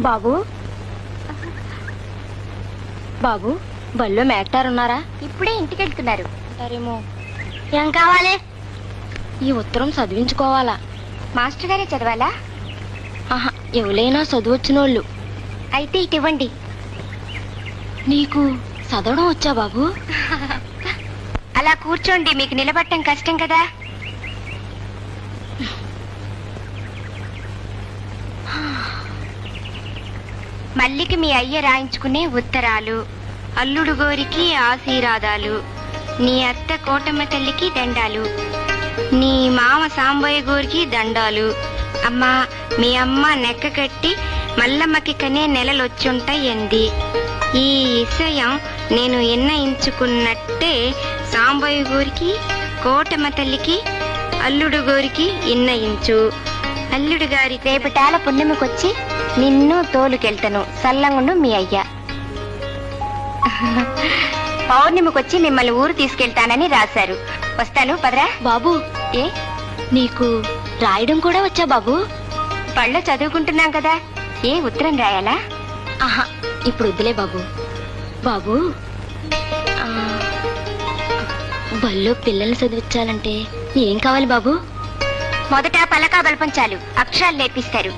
బాబు బాబు బళ్ళో మేటారు ఉన్నారా? ఇప్పుడే ఇంటికి వెళ్తున్నారు. అంటారేమో. ఏం కావాలి? ఈ ఉత్తరం చదివించుకోవాలా? మాస్టర్ గారే చదవాలా? ఆహా, ఎవరైనా చదువొచ్చినోళ్ళు. అయితే ఇటు ఇవ్వండి. నీకు చదవడం వచ్చా బాబు? అలా కూర్చోండి, మీకు నిలబడటం కష్టం కదా. మల్లికి మీ అయ్య రాయించుకునే ఉత్తరాలు, అల్లుడు గోరికి ఆశీర్వాదాలు, నీ అత్త కోటమ్మ తల్లికి దండాలు, నీ మామ సాంబయ్య గోరికి దండాలు. అమ్మా, మీ అమ్మ నెక్క కట్టి మల్లమ్మకి కనే నెలలొచ్చుంటాయంది. ఈ విషయం నేను నిర్ణయించుకున్నట్టే సాంబయ్య గోరికి, కోటమ్మ తల్లికి, అల్లుడు గోరికి ఇన్నయించు. అల్లుడు గారి రేపటాల పుణ్యమికొచ్చి నిన్ను తోలుకెళ్తాను, సల్లంగుండు మీ అయ్య. పౌర్ణమికొచ్చి మిమ్మల్ని ఊరు తీసుకెళ్తానని రాశారు. వస్తాను, పదరా. బాబు, ఏ నీకు రాయడం కూడా వచ్చా బాబు? పళ్ళు చదువుకుంటున్నాం కదా, ఏ ఉత్తరం రాయాలా? ఆహా, ఇప్పుడు వద్దులే బాబు. బాబు, బళ్ళో పిల్లల్ని చదివించాలంటే ఏం కావాలి బాబు? మొదట పలకా బలపం చాలు, అక్షరాలు నేర్పిస్తారు.